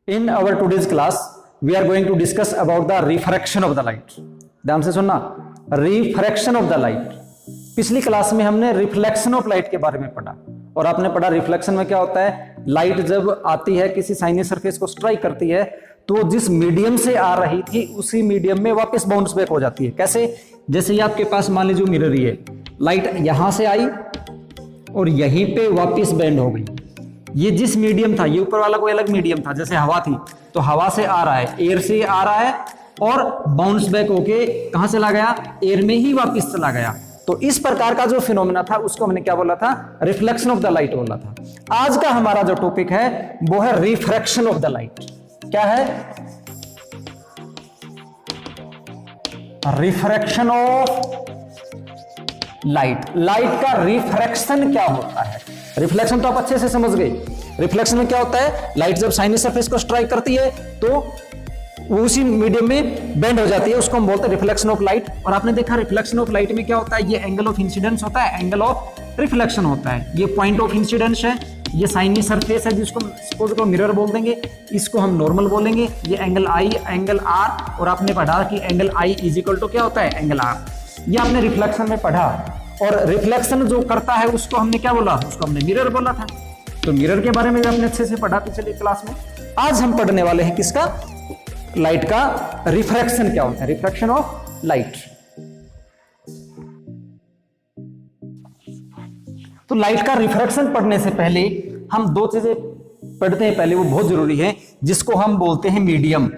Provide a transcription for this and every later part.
In our today's class, we are going to discuss about the refraction of the light. ध्यान से सुनना, refraction of the light. पिछली class में हमने reflection of light के बारे में पढ़ा और आपने पढ़ा रिफ्लेक्शन में क्या होता है, लाइट जब आती है किसी साइनी सरफेस को स्ट्राइक करती है तो जिस मीडियम से आ रही थी उसी मीडियम में वापस बाउंस बैक हो जाती है। कैसे? जैसे ये आपके पास मान लीजिए मिरर ही है, लाइट यहां से आई और यहीं पे वापस बेंड हो गई। ये जिस मीडियम था, ये ऊपर वाला कोई अलग मीडियम था, जैसे हवा थी, तो हवा से आ रहा है, एयर से आ रहा है और बाउंस बैक होके कहां चला गया, एयर में ही वापस चला गया। तो इस प्रकार का जो फिनोमेना था उसको हमने क्या बोला था, रिफ्लेक्शन ऑफ द लाइट बोला था। आज का हमारा जो टॉपिक है वो है रिफ्रैक्शन ऑफ द लाइट। क्या है? Refraction of light. लाइट का रिफ्रैक्शन क्या होता है? रिफ्लेक्शन तो आप अच्छे से समझ गए। रिफ्लेक्शन में क्या होता है, लाइट जब साइनी सरफेस को स्ट्राइक करती है तो वो उसी मीडियम में बेंड हो जाती है, उसको हम बोलते हैं रिफ्लेक्शन ऑफ लाइट। और आपने देखा रिफ्लेक्शन ऑफ लाइट में क्या होता है, ये एंगल ऑफ इंसिडेंस होता है, एंगल ऑफ रिफ्लेक्शन होता है। ये पॉइंट ऑफ इंसिडेंस है, ये साइनी सरफेस है जिसको सपोज को मिरर बोल देंगे, इसको हम नॉर्मल बोलेंगे। ये एंगल आई, एंगल आर, और आपने पढ़ा कि angle I is equal to क्या होता है, एंगल आर। ये आपने रिफ्लेक्शन में पढ़ा। और रिफ्लेक्शन जो करता है उसको हमने क्या बोला, उसको हमने मिरर बोला था। तो मिरर के बारे में भी हमने अच्छे से पढ़ा पिछली क्लास में। आज हम पढ़ने वाले हैं किसका, लाइट का रिफ्रैक्शन क्या होता है, रिफ्रैक्शन ऑफ लाइट। तो लाइट का रिफ्रैक्शन पढ़ने से पहले हम दो चीजें पढ़ते हैं, पहले वो बहुत जरूरी है, जिसको हम बोलते हैं मीडियम।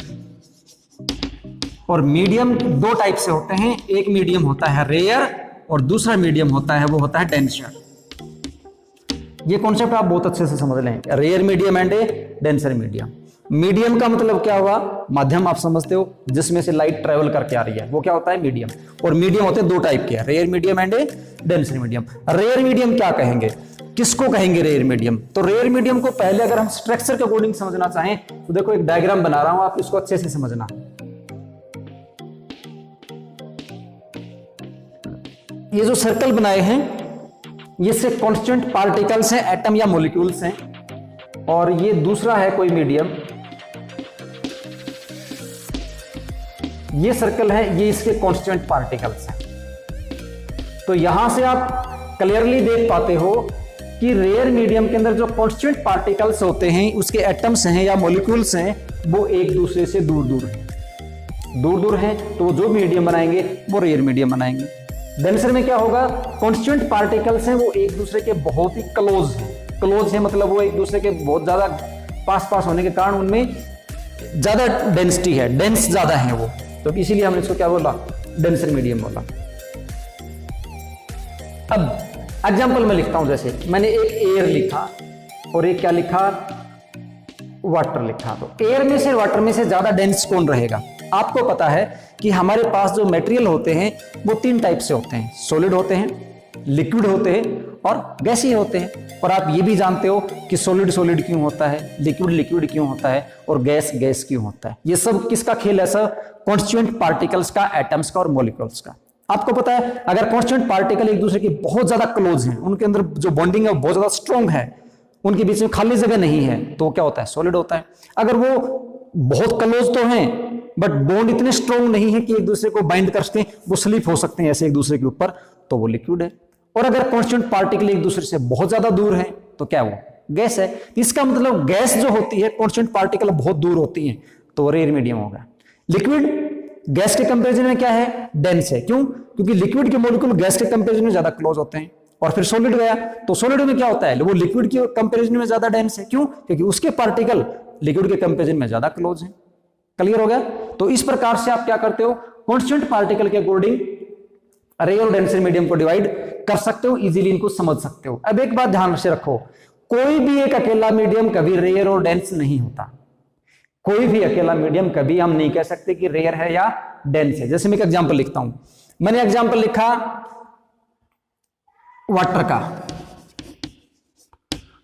और मीडियम दो टाइप से होते हैं, एक मीडियम होता है रेयर और दूसरा मीडियम होता है वो होता है डेंसर। ये कॉन्सेप्ट आप बहुत अच्छे से समझ लें, rare medium and denser medium. Medium का मतलब क्या हुआ, माध्यम आप समझते हो जिसमें से लाइट ट्रेवल करके आ रही है, वो क्या होता है, मीडियम। और मीडियम होते हैं दो टाइप के, rare medium and denser medium. Rare medium क्या कहेंगे, किसको कहेंगे रेयर मीडियम? तो रेयर मीडियम को पहले अगर हम स्ट्रक्चर के अकॉर्डिंग समझना चाहें तो देखो एक डायग्राम बना रहा हूं, आप इसको अच्छे से समझना। ये जो सर्कल बनाए हैं ये से कांस्टेंट पार्टिकल्स हैं, एटम या मॉलिक्यूल्स हैं, और ये दूसरा है कोई मीडियम। ये सर्कल है, ये इसके कांस्टेंट पार्टिकल्स हैं। तो यहां से आप क्लियरली देख पाते हो कि रेयर मीडियम के अंदर जो कांस्टेंट पार्टिकल्स होते हैं, उसके एटम्स हैं या मॉलिक्यूल्स हैं, वो एक दूसरे से दूर दूर हैं, दूर दूर हैं। तो जो मीडियम बनाएंगे वो रेयर मीडियम बनाएंगे। डेंसर में क्या होगा, कांस्टेंट पार्टिकल्स हैं वो एक दूसरे के बहुत ही क्लोज हैं। क्लोज है मतलब वो एक दूसरे के बहुत ज्यादा पास पास होने के कारण उनमें ज्यादा डेंसिटी है, डेंस ज्यादा है वो, तो इसीलिए हमने इसको क्या बोला, डेंसर मीडियम बोला। अब एग्जांपल में लिखता हूं, जैसे मैंने एक एयर लिखा और एक क्या लिखा, वाटर लिखा। तो एयर में से वाटर में से ज्यादा डेंस कौन रहेगा? आपको पता है कि हमारे पास जो मटेरियल होते हैं वो तीन टाइप से होते हैं, सॉलिड होते हैं, लिक्विड होते हैं और गैसीय होते हैं। और आप ये भी जानते हो कि सॉलिड सॉलिड क्यों होता है, लिक्विड लिक्विड क्यों होता है और गैस गैस क्यों होता है। ये सब किसका खेल है सर? कांस्टेंट पार्टिकल्स का, एटम्स का और मॉलिक्यूल्स का। आपको पता है अगर कांस्टेंट पार्टिकल एक दूसरे के बहुत ज्यादा क्लोज हैं, उनके अंदर जो बॉन्डिंग है वो बहुत ज्यादा स्ट्रॉन्ग है, उनके बीच में खाली जगह नहीं है, तो क्या होता है, सॉलिड होता है। अगर वो बहुत क्लोज तो हैं बट बॉन्ड इतने स्ट्रॉन्ग नहीं है कि एक दूसरे को बाइंड कर सकते हैं, वो स्लिप हो सकते हैं ऐसे एक दूसरे के ऊपर, तो वो लिक्विड है। और अगर कांस्टेंट पार्टिकल एक दूसरे से बहुत ज्यादा दूर है तो क्या वो गैस है। इसका मतलब गैस जो होती है, कांस्टेंट पार्टिकल बहुत दूर होती है, तो रेयर मीडियम होगा। लिक्विड गैस के कंपैरिजन में क्या है, डेंस है। क्यों? क्योंकि लिक्विड के मॉलिक्यूल गैस के कंपैरिजन में ज्यादा क्लोज होते हैं। और फिर सॉलिड गया तो सॉलिड में क्या होता है, वो लिक्विड के कंपैरिजन में ज्यादा डेंस है। क्यों? क्योंकि उसके पार्टिकल लिक्विड के कंपैरिजन में ज्यादा क्लोज है। क्लियर हो गया? तो इस प्रकार से आप क्या करते हो, कांस्टेंट पार्टिकल के अकॉर्डिंग रेयर और डेंसर मीडियम को डिवाइड कर सकते हो, इजीली इनको समझ सकते हो। अब एक बात ध्यान से रखो, कोई भी एक अकेला मीडियम कभी रेयर और डेंस नहीं होता। कोई भी अकेला मीडियम कभी हम नहीं कह सकते कि रेयर है या डेंस है। जैसे मैं एक एग्जांपल लिखता हूं, मैंने एग्जांपल लिखा वाटर का।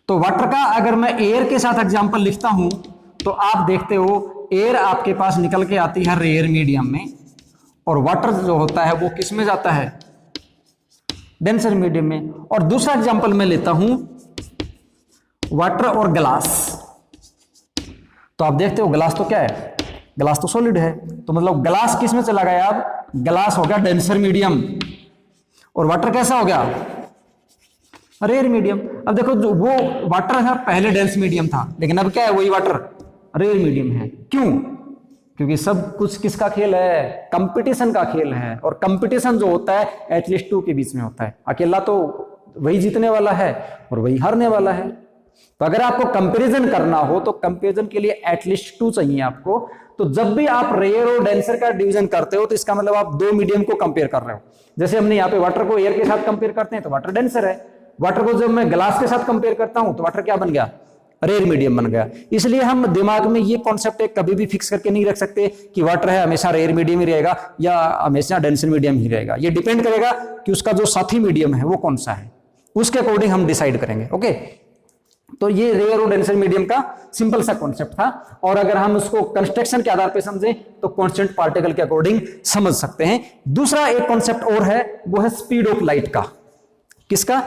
तो वाटर का अगर मैं एयर के साथ एग्जांपल लिखता हूं तो आप देखते हो एयर आपके पास निकल के आती है रेयर मीडियम में, और वाटर जो होता है वो किस में जाता है, डेंसर मीडियम में। और दूसरा एग्जांपल मैं लेता हूं वाटर और ग्लास। तो आप देखते हो ग्लास तो क्या है, ग्लास तो सॉलिड है, तो मतलब ग्लास किस में चला गया, अब ग्लास हो गया डेंसर मीडियम, और वाटर कैसा हो गया, रेयर मीडियम। अब देखो जो वो वाटर था पहले डेंस मीडियम था, लेकिन अब क्या है, वही वाटर रेयर मीडियम है। क्यों? क्योंकि सब कुछ किसका खेल है, कंपटीशन का खेल है, और कंपटीशन जो होता है एटलीस्ट 2 के बीच में होता है, अकेला तो वही जीतने वाला है और वही हारने वाला है। तो अगर आपको कंपैरिजन करना हो तो कंपैरिजन के लिए एटलीस्ट 2 चाहिए आपको। तो जब भी आप रेयर और डेंसर का डिवीजन करते हो तो इसका मतलब आप 2 मीडियम को कंपेयर कर रहे हो। जैसे हमने यहाँ पे वाटर को एयर के साथ कंपेयर करते हैं तो वाटर डेंसर है, वाटर को जब मैं ग्लास के साथ कंपेयर करता हूं तो वाटर क्या बन गया, रेयर मीडियम बन गया। इसलिए हम दिमाग में ये कॉन्सेप्ट कभी भी फिक्स करके नहीं रख सकते कि वाटर है हमेशा रेयर मीडियम ही रहेगा या हमेशा डेंसर मीडियम ही रहेगा। ये डिपेंड करेगा कि उसका जो साथी मीडियम है वो कौन सा है, उसके अकॉर्डिंग हम डिसाइड करेंगे। ओके, तो ये रेयर और डेंसर मीडियम का सिंपल सा कॉन्सेप्ट था, और अगर हम उसको कंस्ट्रक्शन के आधार पर समझें तो कांस्टेंट पार्टिकल के अकॉर्डिंग समझ सकते हैं। दूसरा एक कॉन्सेप्ट और है, वो है स्पीड ऑफ लाइट का। किसका?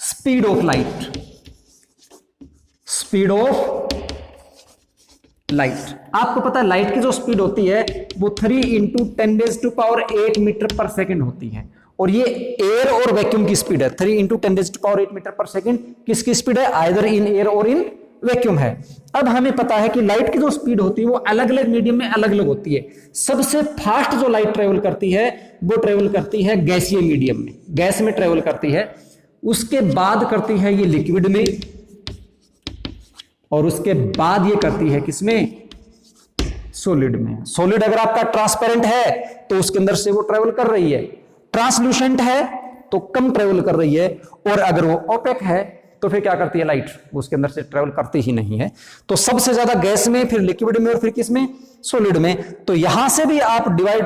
Speed of light. Speed of light, आपको पता है लाइट की जो स्पीड होती है वो 3 × 10⁸ मीटर पर सेकेंड होती है, और ये एयर और वैक्यूम की स्पीड है। 3 × 10⁸ मीटर पर सेकेंड किसकी स्पीड है, आइदर इन एयर और इन वैक्यूम है। अब हमें पता है कि लाइट की जो स्पीड होती है वो अलग अलग मीडियम में अलग अलग होती है। सबसे फास्ट जो लाइट ट्रेवल करती है वो ट्रेवल करती है गैसीय मीडियम में, गैस में ट्रेवल करती है। उसके बाद करती है ये लिक्विड में, और उसके बाद ये करती है किसमें, सॉलिड में। सॉलिड अगर आपका ट्रांसपेरेंट है तो उसके अंदर से वो ट्रेवल कर रही है, ट्रांसलूसेंट है तो कम ट्रेवल कर रही है, और अगर वो ओपेक है तो फिर क्या करती है लाइट, उसके अंदर से ट्रेवल करती ही नहीं है। तो सबसे ज्यादा गैस में, फिर लिक्विड में, और फिर किसमें, सॉलिड में। तो यहां से भी आप डिवाइड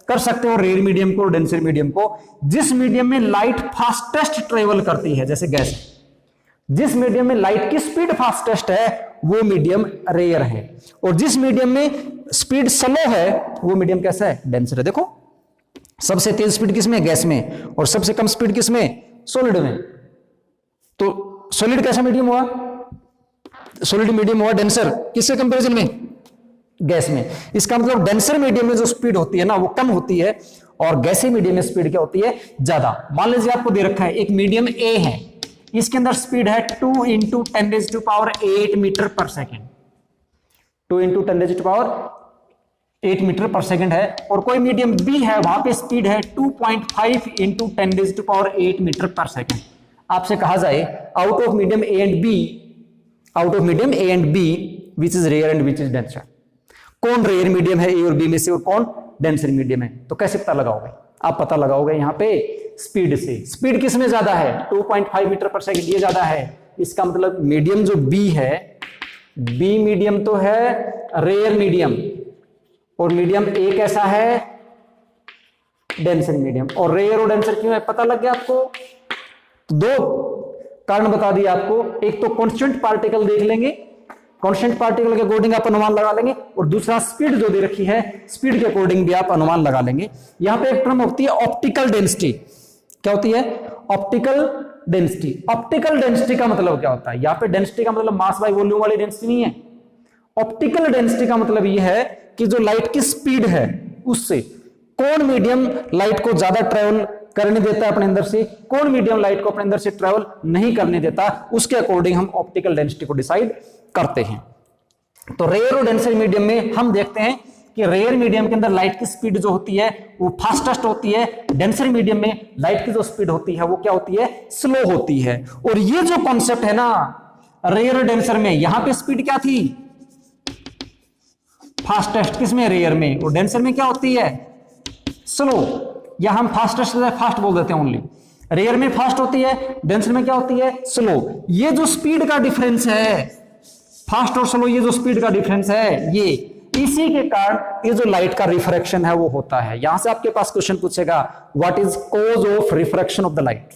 कर सकते हो रेयर मीडियम को और डेंसर मीडियम को। जिस मीडियम में लाइट फास्टेस्ट ट्रेवल करती है, जैसे गैस, जिस मीडियम में लाइट की स्पीड फास्टेस्ट है वो मीडियम रेयर है, और जिस मीडियम में स्पीड स्लो है वो मीडियम कैसा है, डेंसर है। देखो सबसे तेज स्पीड किसमें, गैस में, और सबसे कम स्पीड किसमें, सॉलिड में। तो सॉलिड कैसा मीडियम हुआ, सॉलिड मीडियम हुआ डेंसर, किसके कंपैरिजन में, गैस में। इसका मतलब डेंसर मीडियम में जो स्पीड होती है ना वो कम होती है, और गैसीय मीडियम में स्पीड क्या होती है, ज्यादा। मान लीजिए आपको दे रखा है एक मीडियम ए है, इसके अंदर स्पीड है 2 × 10⁸ मीटर पर सेकेंड, 2 × 10⁸ मीटर पर सेकेंड है। और कोई मीडियम बी है, वहां पे स्पीड है 2.5 × 10⁸ मीटर पर सेकेंड। आपसे कहा जाए out of medium a and b, out of medium a and b which is rare and which is denser, कौन रेयर मीडियम है ए और बी में से, और कौन डेंसर मीडियम है। तो कैसे पता लगाओगे, आप पता लगाओगे यहाँ पे स्पीड से। स्पीड किसमें ज्यादा है, 2.5 मीटर पर सेकेंड, ये ज्यादा है। इसका मतलब मीडियम जो बी है, बी मीडियम तो है रेयर मीडियम, और मीडियम ए कैसा है, डेंसर मीडियम। और रेयर और डेंसर क्यों है पता लग गया आपको। तो 2 कारण बता दिए आपको, एक तो कांस्टेंट पार्टिकल देख लेंगे, कांस्टेंट पार्टिकल के अकॉर्डिंग आप अनुमान लगा लेंगे, और दूसरा स्पीड जो दे रखी है स्पीड के अकॉर्डिंग भी आप अनुमान लगा लेंगे। यहां पे एक टर्म होती है ऑप्टिकल डेंसिटी। क्या होती है, ऑप्टिकल डेंसिटी। ऑप्टिकल डेंसिटी का मतलब क्या होता है, यहां पे डेंसिटी का मतलब मास बाय वॉल्यूम वाली डेंसिटी नहीं है। ऑप्टिकल डेंसिटी का मतलब यह है कि जो लाइट की स्पीड है उससे कौन मीडियम लाइट को ज्यादा ट्रेवल करने देता है अपने अंदर से, कौन मीडियम लाइट को अपने अंदर से ट्रेवल नहीं करने देता, उसके अकॉर्डिंग हम ऑप्टिकल डेंसिटी को डिसाइड करते हैं। तो रेयर और डेंसर मीडियम में हम देखते हैं कि रेयर मीडियम के अंदर लाइट की स्पीड जो होती है वो फास्टेस्ट होती है, डेंसर मीडियम में लाइट की जो स्पीड होती है वो क्या होती है, स्लो होती है। और ये जो कॉन्सेप्ट है ना रेयर और डेंसर में, यहां पे स्पीड क्या थी, फास्टेस्ट, किसमें, रेयर में, और डेंसर में क्या होती है, स्लो। या हम फास्टेस्ट फास्ट बोल देते हैं ओनली, रेयर में फास्ट होती है, डेंसर में क्या होती है, स्लो। ये जो स्पीड का डिफरेंस है, फास्ट और स्लो, ये जो स्पीड का डिफरेंस है, ये इसी के कारण ये जो लाइट का रिफ्रैक्शन है वो होता है। यहां से आपके पास क्वेश्चन पूछेगा what is cause of refraction of the light.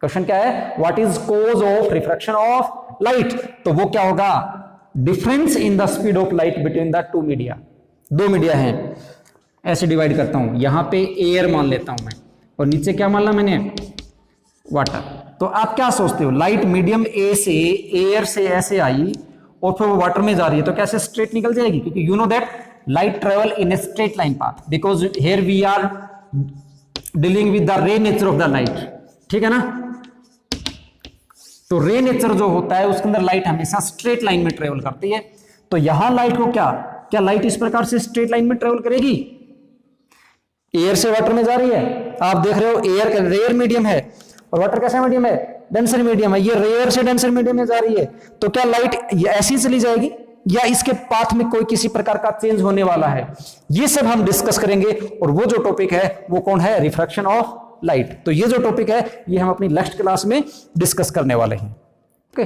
Question क्या है, what is cause of refraction of light. तो वो क्या होगा, difference in the speed of light between the 2 media. 2 media हैं, ऐसे डिवाइड करता हूं, यहां पे एयर मान लेता हूं मैं, और नीचे क्या मान ला मैंने, वाटर। तो आप क्या सोचते हो, लाइट मीडियम ए से, एयर से ऐसे आई और फिर वो वाटर में जा रही है तो कैसे स्ट्रेट निकल जाएगी, क्योंकि you know that light travel in a straight line path because here we are dealing with the ray nature of the light, ठीक है ना। तो रे नेचर जो होता है उसके अंदर लाइट हमेशा स्ट्रेट लाइन में ट्रेवल करती है। तो यहां लाइट को क्या लाइट इस प्रकार से स्ट्रेट लाइन में ट्रेवल करेगी? एयर से वाटर में जा रही है, आप देख रहे हो एयर रेयर मीडियम है और वाटर कैसा मीडियम है? डेंसर मीडियम है। ये रेयर से डेंसर मीडियम में जा रही है तो क्या लाइट ऐसी चली जाएगी या इसके पाथ में कोई किसी प्रकार का चेंज होने वाला है? ये सब हम डिस्कस करेंगे। और वो जो टॉपिक है वो कौन है? Refraction of light. तो ये जो टॉपिक है ये हम अपनी नेक्स्ट क्लास में डिस्कस करने वाले हैं। ओके।